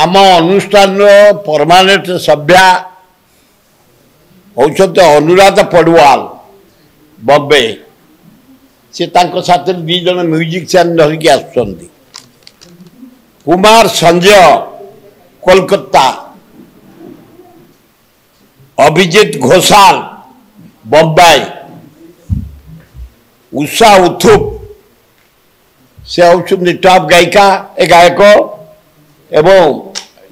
आम अनुष्ठान परमानेंट सभ्या होते अनुराधा पड़वाल बॉम्बे से साथ दी जन म्यूजिक चैनल धरिकी आसुंच कुमार संजय कोलकाता अभिजीत घोषाल बम्बई उषा उथुप से होती टॉप गायिका ए गायक एवं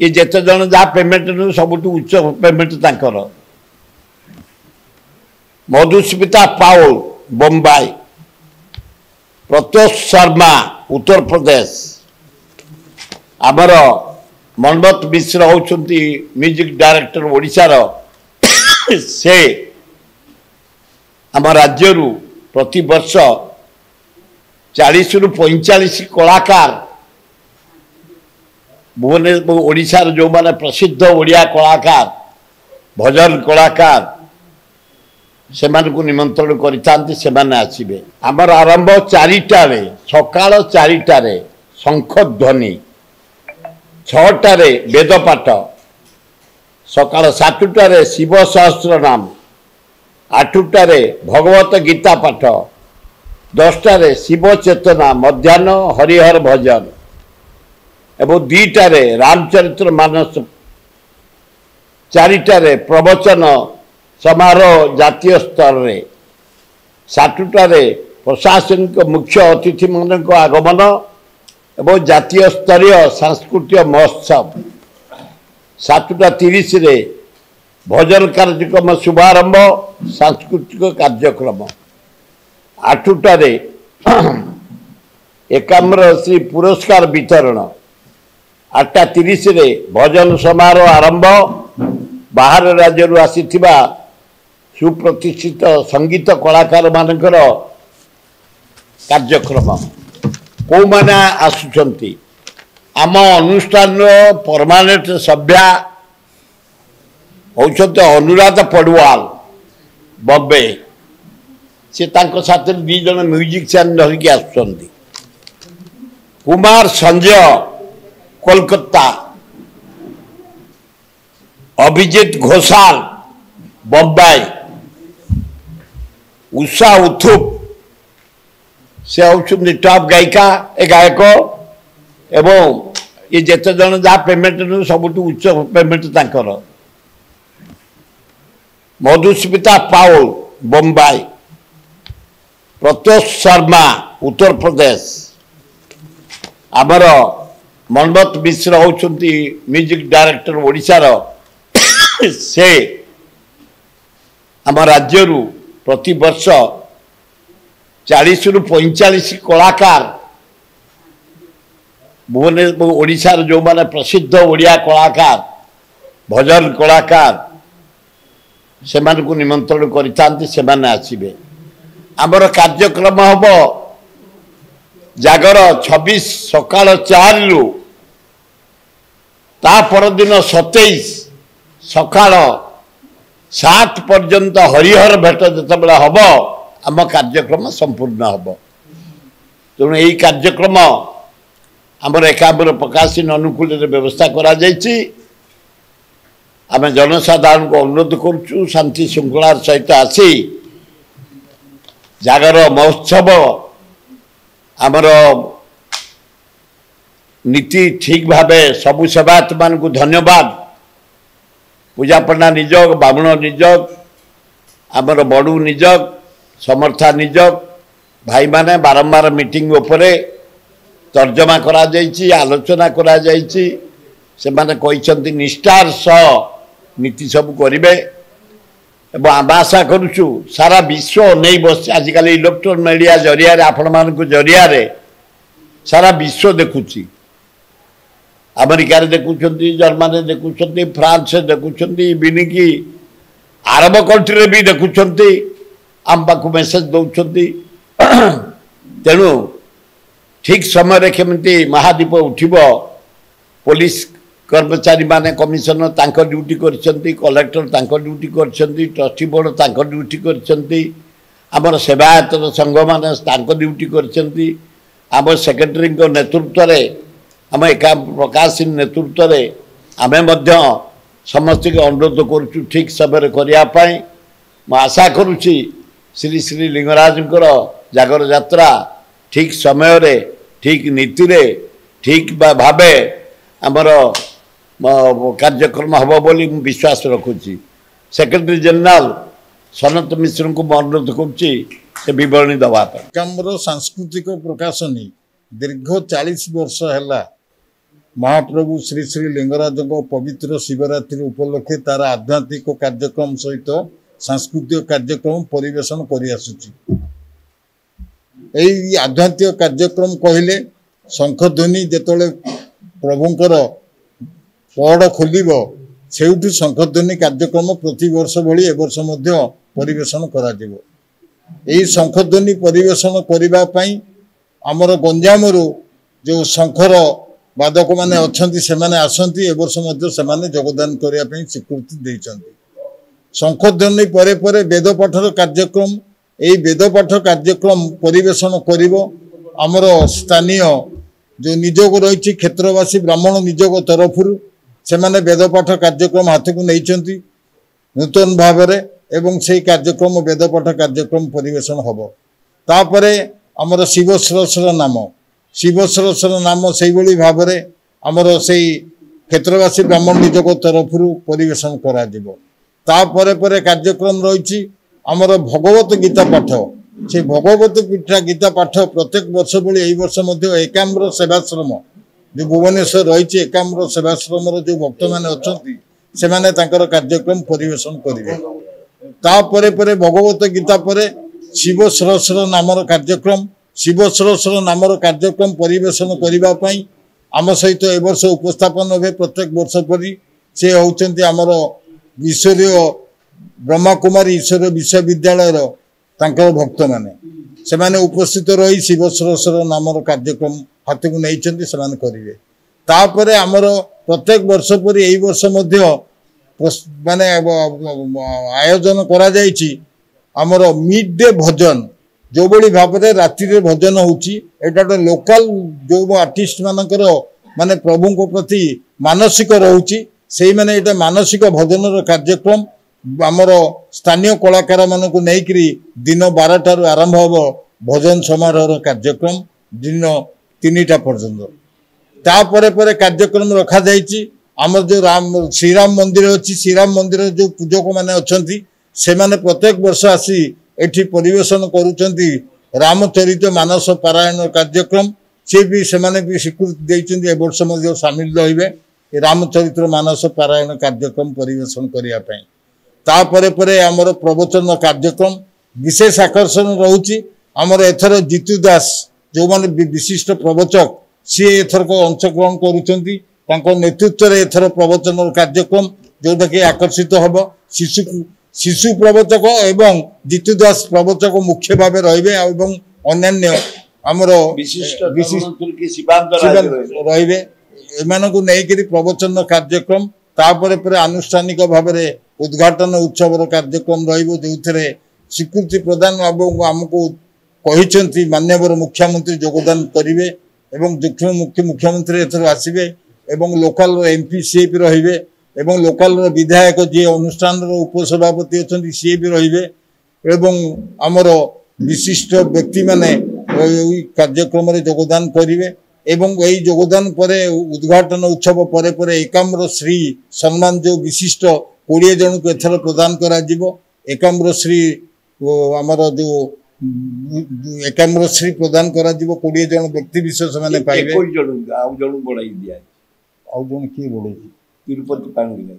ये जिते जन जहाँ पेमेंट सबुठ उच्च पेमेंट तांकर मधुस्मिता पाउल बम्बई प्रत्योष शर्मा उत्तर प्रदेश आमर मनमत मिश्र होती म्यूजिक डायरेक्टर ओडिशार से आम राज्य प्रति वर्ष 40 रु 45 कलाकार भुवनेश्वर ओडिशार जो माने प्रसिद्ध ओडिया कलाकार भजन कलाकार से निमंत्रण करें आमर आरंभ 4टार सकाल 4टार शंख ध्वनि 6टार वेदपाठ सकाल 7टार शिव सहस्र नाम 8टार भगवत गीता पाठ 10टार शिव चेतना मध्याह्न हरिहर भजन एवं 2टार रामचरित्र मानस 4टार प्रवचन समारोह जातीय स्तर में 7टार प्रशासनिक मुख्य अतिथि मान आगमन एवं जातीय स्तरीय सांस्कृतिक महोत्सव 7:30 भजन कार्यक्रम शुभारंभ सांस्कृतिक कार्यक्रम 8टार एकाम्र श्री पुरस्कार वितरण 8:30 भजन समारोह आरंभ बाहर राज्य आसीथिबा सुप्रतिष्ठित संगीत कलाकार मानकर कार्यक्रम कौ माने आसुचंती आम अनुष्ठान परमानेंट सभ्या होते अनुराधा पड़वाल बॉम्बे से साथ दी जन म्यूजिक चैनल धरिकी आसुंच कुमार संजय कोलकाता अभिजीत घोषाल बम्बई उषा उथुप से होती टॉप गायिका ए गायक एवं ये जिते जन जहाँ पेमेंट सबुठ उच्च पेमेंट तांकर मधुस्मिता पाउल बम्बई प्रत्योष शर्मा उत्तर प्रदेश आमर मनमत मिश्र होती म्यूजिक डायरेक्टर ओडिशार से आम राज्य प्रति वर्ष 40 रु 45 कलाकार भुवनेश्वर ओडिशार जो माने प्रसिद्ध ओडिया कलाकार भजन कलाकार से निमंत्रण करें आमर कार्यक्रम हम जागर 26 सकाल 4 रु ता परदिन 27 सकाल 7 पर्यंत हरिहर भेट जिते हम आम कार्यक्रम संपूर्ण हम तेणु यही कार्यक्रम आमर एकाम्र प्रकाशन अनुकूल व्यवस्था करा आम जनसाधारण को अनुरोध करुचु शांति श्रृंखलार सहित आसी जागर महोत्सव आमर नीति ठीक भावे सबु सेवायत मान को धन्यवाद पूजा पण्डा निजोग बामुण निजोग आमर बड़ू निजोग समर्था निजोग भाई माने बारंबार मीटिंग उपरे तर्जमा करा जायछि आलोचना करा जायछि से माने कहिसंती निष्ठार सह नीति सब करिवे एवं आम आशा करुचु सारा विश्व नहीं बस आजिकल इलेक्ट्रोनिक मीडिया जरिया आपण मान जरिया सारा विश्व देखुची अमेरिका देखुंट जर्मनी देखुंट फ्रांस देखुंट इवन कि आरब कंट्री भी देखुंट आम पाक मेसेज दौरान तेणु ठीक समय केमती महादीप उठिब पुलिस कर्मचारी माने कमिशनर तांको ड्यूटी करछंती कलेक्टर तांको ड्यूटी करछंती ट्रस्टी बोर्ड तांको ड्यूटी करछंती आमर सेवायत संघ माने तांको ड्यूटी करछंती आम सेक्रेटरी नेतृत्व रे आम एका प्रकाश सिंह नेतृत्व में आम समस्त अनुरोध करुचु ठीक समय करने आशा करुच्ची श्री श्री लिंगराज जागर यात्रा ठीक समय रे ठीक नीति रे ठीक भावे आमर कार्यक्रम हम बोली विश्वास रखुची। सेक्रेटरी जनरल सनत मिश्र को अनुरोध करुच्ची से बरणी दवापी एकाम्र सांस्कृतिक प्रकाशनी दीर्घ 40 वर्ष है महाप्रभु श्री श्री लिंगराज पवित्र शिवरात्रि उपलक्षे तार आध्यात्मिक कार्यक्रम सहित सांस्कृतिक कार्यक्रम परिवेशन कर आध्यात्मिक कार्यक्रम कहले शंखध्वनि जिते प्रभुंकर पहड़ खोल से शंखध्वनि कार्यक्रम प्रति वर्ष भली ए वर्ष परिवेशन करा शंखध्वनि परिवेशन करने आमर गंजाम जो शंखर वादक मैंने अच्छा आसती ए वर्ष से योगदान करने स्वीकृति देते शंखध्वनि परे परे वेदपाठर कार्यक्रम यही वेदपाठ कार्यक्रम परिवेशन आमर स्थानीय जो निजोग रही क्षेत्रवासी ब्राह्मण निजोग तरफ से वेदपाठ कार्यक्रम हाथ को नहीं नूतन भाव एवं से कार्यक्रम वेदपाठ कार्यक्रम परिवेशन हम तापरे आमर शिव सरस्वर नाम से भाव आमर से क्षेत्रवासी ब्राह्मण निजोग तरफ परिवेशन करा तापरे परे कार्यक्रम रही आमर भगवत गीता पाठ से भगवत गीता पाठ प्रत्येक वर्ष भली यही वर्ष एकाम्र सेवाश्रम जो भुवनेश्वर रही एकाम्र सेवाश्रम जो भक्त मैंने अच्छा कार्यक्रम परिवेशन करेंगे तापरे परे भगवत गीता पर शिव सरस्वर नामर कार्यक्रम परिवेशन करने आम सहित ए वर्ष उपस्थापन हे प्रत्येक वर्ष परी से होउचंती आमर ईश्वरीय ब्रह्मा कुमारी ईश्वर विश्वविद्यालय भक्त माने से उपस्थित रही शिव सरस्वर नामर कार्यक्रम हाथ को नहीं करेंगे तापर आमर प्रत्येक वर्ष पर यही वर्ष माने आयोजन करा जायछि आमर मिड डे भजन जो बड़ी भाव में राति रे भजन होउछि एटा लोकल जो आर्टिस्ट मानकर माने प्रभु को प्रति मानसिक रहुछि से माने एटा मानसिक भजन कार्यक्रम आमर स्थानीय कलाकार मान को लेकिन दिन 12 आरंभ हम भजन समारोह कार्यक्रम दिन 3टा पर्यंत तापर पर कार्यक्रम रखा जायछि आमर जो श्रीराम मंदिर अच्छी श्रीराम मंदिर जो पूजक मैंने अच्छा से माने प्रत्येक वर्ष आसी एठी परिवेशन करुचंती रामचरित मानस पारायण कार्यक्रम से भी सेमाने भी स्वीकृति देइचंती ए वर्ष मध्ये शामिल रहिबे रामचरित मानस पारायण कार्यक्रम परिवेशन करिया पई तापरे परे आमर प्रवचन कार्यक्रम विशेष आकर्षण रहुची आमर एथर जीतू दास जो माने विशिष्ट प्रवचक सी एथर को अंशग्रहण करुचंती तांको नेतृत्व रे एथर प्रवचन कार्यक्रम जोटा कि आकर्षित हब शिशु प्रवचक एवं जीतू दास प्रवचक मुख्य भाव रहिबे एवं अन्य आमर विशिष्ट रहिबे एमान को नेकरी प्रवचन कार्यक्रम तापर पर आनुष्ठानिक भाव में उद्घाटन उत्सव कार्यक्रम रहिबो जोथरे स्वीकृति प्रदान आमको कहिसंती माननीय मुख्यमंत्री योगदान करिवे एवं मुख्यमंत्री एथर आसीबे एवं लोकल एमपी सी भी रहिबे एवं लोकल विधायक जी अनुष्ठान उपसभापति अच्छा सी भी रहिबे एवं आमर विशिष्ट व्यक्ति माने कार्यक्रम रे योगदान करिवे एवं यही योगदान पर उद्घाटन उत्सव पर पर एकाम्र श्री सम्मान जो विशिष्ट 20 जन को एथर प्रदान करा जिवो एकाम्र श्री आमर जो एकाम्र श्री प्रदान करा जिवो 20 जन व्यक्ति विशेष माने पाइबे 21 जन आउ जन बढाई दिया आउ जन की बढाई तिरुपति पांगले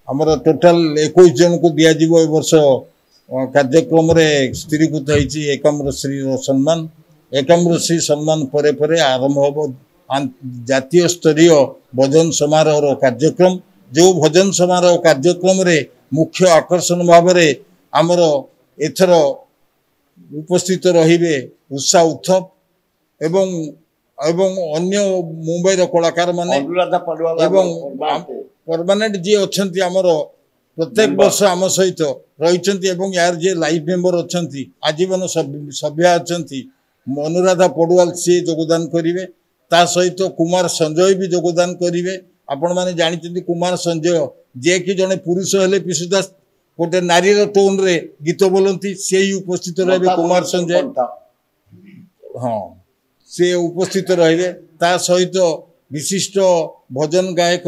आमर टोटल 21 जन को दिया जिवो ए वर्ष कार्यक्रम रे स्थिरीकृत होईची एकाम्र श्री सम्मान एकाम्र श्री सम्मान परे परे आरंभ हम जातीय स्तरीय भजन समारोह कार्यक्रम जो भजन समारोह कार्यक्रम रे मुख्य आकर्षण भाव में आमर एथर उपस्थित रहिबे उषा उत्थप एवं एवं अन्य मुंबईर कलाकार माने एवं परमानेंट जी अच्छी आमर प्रत्येक वर्ष आम सहित रही यार जे लाइफ मेंबर अच्छा आजीवन सभ्या अच्छा अनुराधा पड़ुआल सी योगदान करेंगे ता सहित कुमार संजय भी योगदान करेंगे। आपण मैंने जानते कुमार संजय जे कि जड़े पुरुष हेले पिशुदास गोटे नारी टोन रे गीत बोलती से ही उपस्थित रहे कुमार संजय। हाँ से उपस्थित रहे ता सहित विशिष्ट भजन गायक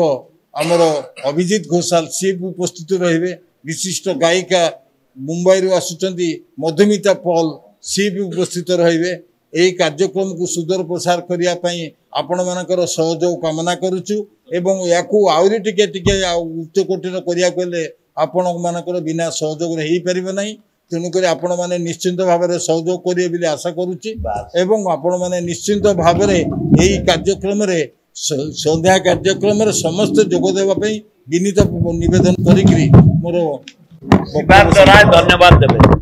आमर अभिजीत घोषाल सी भी उपस्थित रहे। विशिष्ट गायिका मुंबई रू आसुचंती मधुमिता पॉल सी भी उपस्थित रहे। यही कार्यक्रम को सुदूर प्रसार करने आपण मानकर सहयोग कामना करुचु एवं या आहरी टिके टिके उच्च कोटीर करने आपण मानकर बिना सहयोग हो पार ना। तेणुक आपण मैंने निश्चिंत भाव में सहयोग करेंगे बोली आशा करुच्ची एवं आपण मैंने निश्चिंत भाव में यही कार्यक्रम संध्या कार्यक्रम समस्त जोगदेवाई विनीत निवेदन करी मोर धन्यवाद देवे।